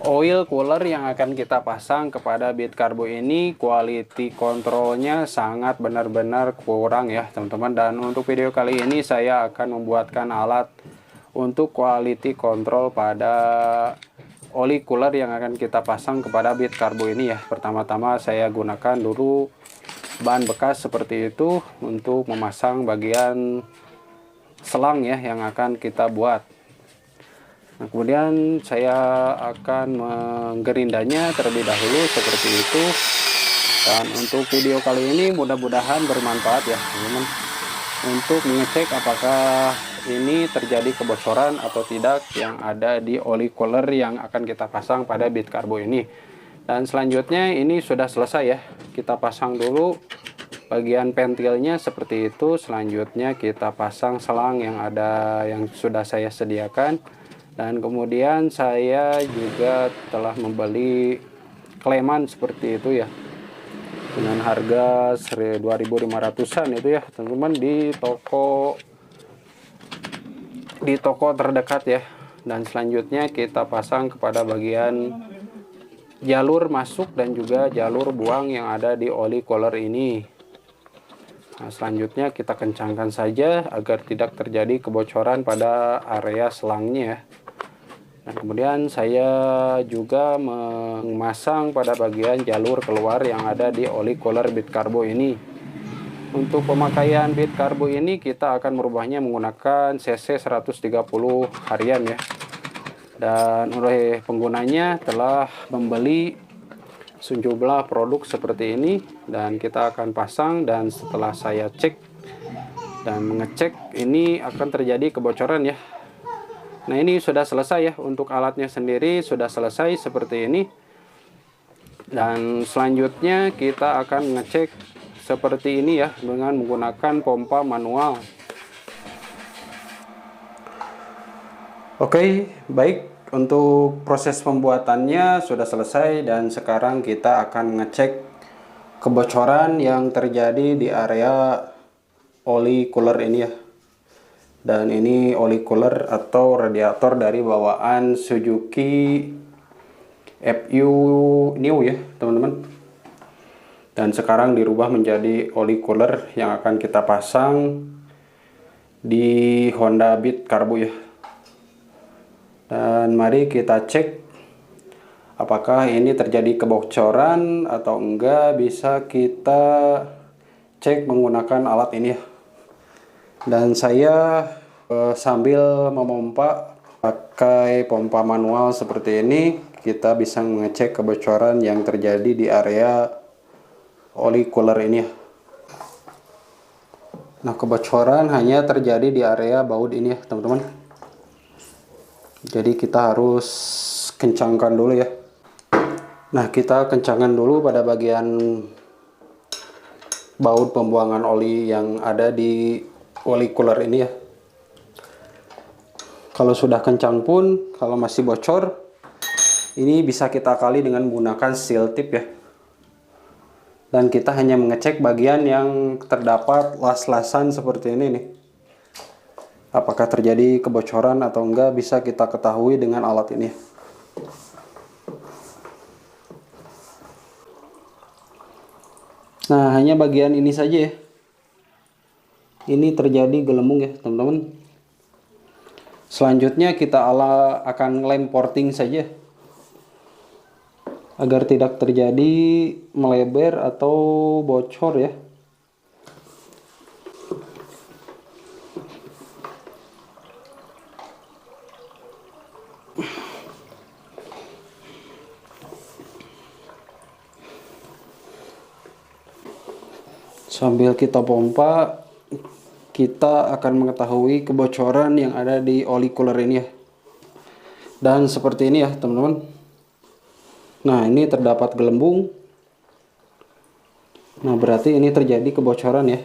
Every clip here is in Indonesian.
Oil cooler yang akan kita pasang kepada bit karbo ini quality controlnya sangat benar-benar kurang ya teman-teman. Dan untuk video kali ini saya akan membuatkan alat untuk quality control pada oli cooler yang akan kita pasang kepada bit karbo ini ya. Pertama-tama saya gunakan dulu bahan bekas seperti itu untuk memasang bagian selang ya yang akan kita buat. Nah, kemudian saya akan menggerindanya terlebih dahulu seperti itu. Dan untuk video kali ini mudah-mudahan bermanfaat ya teman-teman, untuk mengecek apakah ini terjadi kebocoran atau tidak yang ada di oli cooler yang akan kita pasang pada bit karbo ini. Dan selanjutnya ini sudah selesai ya, kita pasang dulu bagian pentilnya seperti itu. Selanjutnya kita pasang selang yang ada yang sudah saya sediakan. Dan kemudian saya juga telah membeli kleman seperti itu ya, dengan harga 2.500-an itu ya teman-teman, di toko terdekat ya. Dan selanjutnya kita pasang kepada bagian jalur masuk dan juga jalur buang yang ada di oli cooler ini. Nah, selanjutnya kita kencangkan saja agar tidak terjadi kebocoran pada area selangnya ya. Nah, kemudian saya juga memasang pada bagian jalur keluar yang ada di oli cooler bit karbo ini. Untuk pemakaian bit karbo ini kita akan merubahnya menggunakan CC 130 harian ya. Dan oleh penggunanya telah membeli sejumlah produk seperti ini dan kita akan pasang. Dan setelah saya cek dan mengecek, ini akan terjadi kebocoran ya. Nah, ini sudah selesai ya, untuk alatnya sendiri sudah selesai seperti ini. Dan selanjutnya kita akan ngecek seperti ini ya, dengan menggunakan pompa manual. Oke, baik, untuk proses pembuatannya sudah selesai. Dan sekarang kita akan ngecek kebocoran yang terjadi di area oli cooler ini ya. Dan ini oli cooler atau radiator dari bawaan Suzuki FU New ya teman-teman. Dan sekarang dirubah menjadi oli cooler yang akan kita pasang di Honda Beat Karbo ya. Dan mari kita cek apakah ini terjadi kebocoran atau enggak. Bisa kita cek menggunakan alat ini ya. Dan saya sambil memompa pakai pompa manual seperti ini, kita bisa mengecek kebocoran yang terjadi di area oli cooler ini ya. Nah, kebocoran hanya terjadi di area baut ini ya teman-teman. Jadi kita harus kencangkan dulu ya. Nah, kita kencangkan dulu pada bagian baut pembuangan oli yang ada di oli cooler ini ya. Kalau sudah kencang pun, kalau masih bocor, ini bisa kita kali dengan menggunakan seal tip ya. Dan kita hanya mengecek bagian yang terdapat las-lasan seperti ini nih. Apakah terjadi kebocoran atau enggak bisa kita ketahui dengan alat ini. Nah, hanya bagian ini saja ya. Ini terjadi gelembung ya teman-teman. Selanjutnya kita akan lem porting saja agar tidak terjadi melebar atau bocor ya. Sambil kita pompa, kita akan mengetahui kebocoran yang ada di oli cooler ini ya. Dan seperti ini ya teman-teman. Nah, ini terdapat gelembung. Nah, berarti ini terjadi kebocoran ya.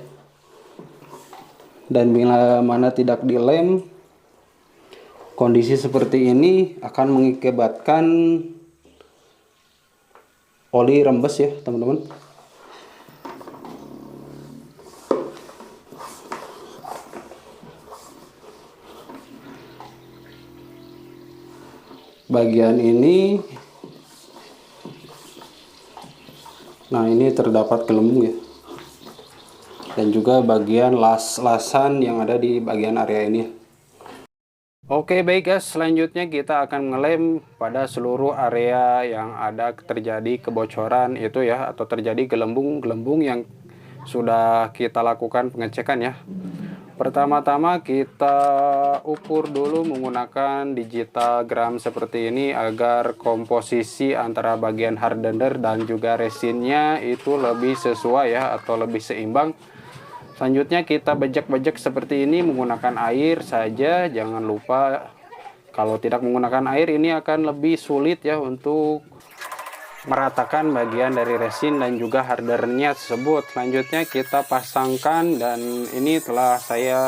Dan bila mana tidak dilem, kondisi seperti ini akan mengakibatkan oli rembes ya teman-teman. bagian ini. Nah, ini terdapat gelembung ya. Dan juga bagian las-lasan yang ada di bagian area ini. Oke, baik guys, selanjutnya kita akan ngelem pada seluruh area yang ada terjadi kebocoran itu ya, atau terjadi gelembung-gelembung yang sudah kita lakukan pengecekan ya. Pertama-tama kita ukur dulu menggunakan digital gram seperti ini agar komposisi antara bagian hardener dan juga resinnya itu lebih sesuai ya, atau lebih seimbang. Selanjutnya kita bejek-bejek seperti ini menggunakan air saja. Jangan lupa kalau tidak menggunakan air ini akan lebih sulit ya untuk meratakan bagian dari resin dan juga hardenernya tersebut. Selanjutnya kita pasangkan, dan ini telah saya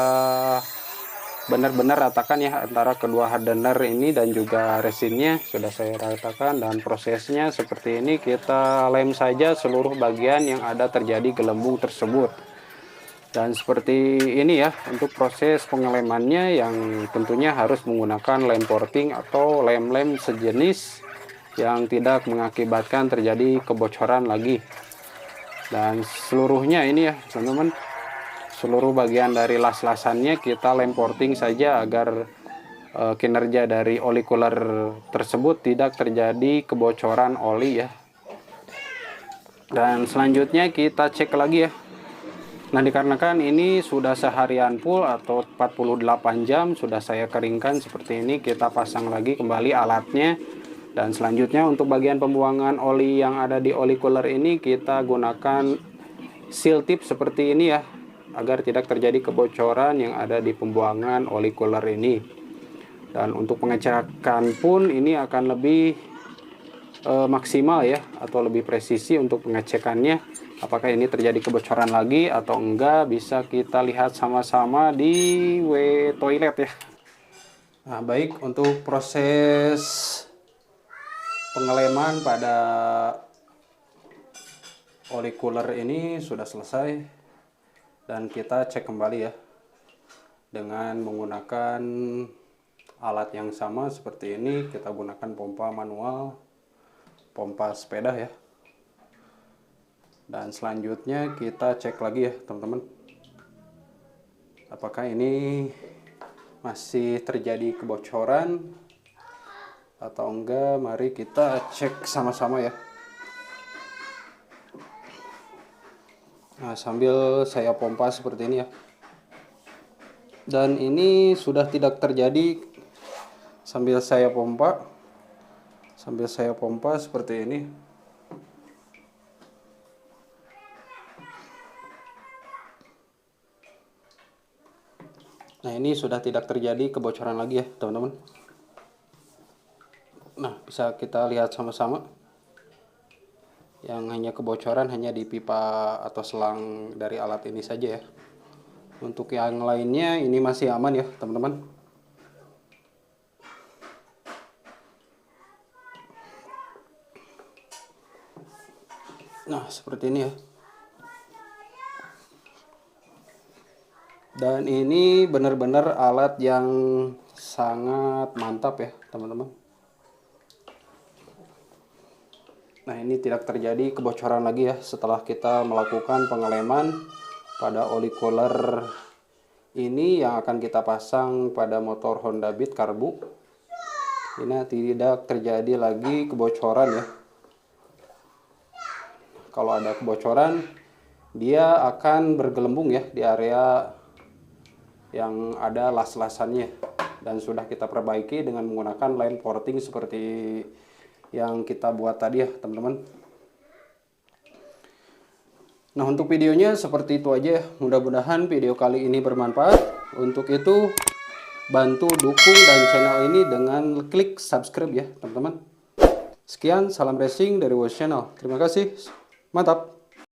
benar-benar ratakan ya antara kedua hardener ini dan juga resinnya sudah saya ratakan. Dan prosesnya seperti ini, kita lem saja seluruh bagian yang ada terjadi gelembung tersebut. Dan seperti ini ya untuk proses pengelemannya, yang tentunya harus menggunakan lem porting atau lem-lem sejenis yang tidak mengakibatkan terjadi kebocoran lagi. Dan seluruhnya ini ya teman-teman, seluruh bagian dari las-lasannya kita lem porting saja agar kinerja dari oli cooler tersebut tidak terjadi kebocoran oli ya. Dan selanjutnya kita cek lagi ya. Nah, dikarenakan ini sudah seharian full atau 48 jam sudah saya keringkan seperti ini, kita pasang lagi kembali alatnya. Dan selanjutnya untuk bagian pembuangan oli yang ada di oli cooler ini, kita gunakan seal tip seperti ini ya, agar tidak terjadi kebocoran yang ada di pembuangan oli cooler ini. Dan untuk pengecekan pun ini akan lebih maksimal ya, atau lebih presisi untuk pengecekannya. Apakah ini terjadi kebocoran lagi atau enggak, bisa kita lihat sama-sama di toilet ya. Nah, baik, untuk proses pengeleman pada oli cooler ini sudah selesai, dan kita cek kembali ya dengan menggunakan alat yang sama seperti ini. Kita gunakan pompa manual, pompa sepeda ya. Dan selanjutnya kita cek lagi ya teman-teman, apakah ini masih terjadi kebocoran atau enggak. Mari kita cek sama-sama ya. Nah, sambil saya pompa seperti ini ya. Dan ini sudah tidak terjadi sambil saya pompa seperti ini. Nah, ini sudah tidak terjadi kebocoran lagi ya teman-teman. Nah, bisa kita lihat sama-sama. Yang hanya kebocoran hanya di pipa atau selang dari alat ini saja ya. Untuk yang lainnya ini masih aman ya teman-teman. Nah, seperti ini ya. Dan ini benar-benar alat yang sangat mantap ya teman-teman. Nah, ini tidak terjadi kebocoran lagi ya setelah kita melakukan pengeleman pada oli cooler ini yang akan kita pasang pada motor Honda Beat karbu. Ini tidak terjadi lagi kebocoran ya. Kalau ada kebocoran, dia akan bergelembung ya di area yang ada las-lasannya, dan sudah kita perbaiki dengan menggunakan lem porting seperti yang kita buat tadi ya teman-teman. Nah, untuk videonya seperti itu aja ya. Mudah-mudahan video kali ini bermanfaat. Untuk itu bantu dukung dan channel ini dengan klik subscribe ya teman-teman. Sekian, salam racing dari Woz Channel. Terima kasih, mantap.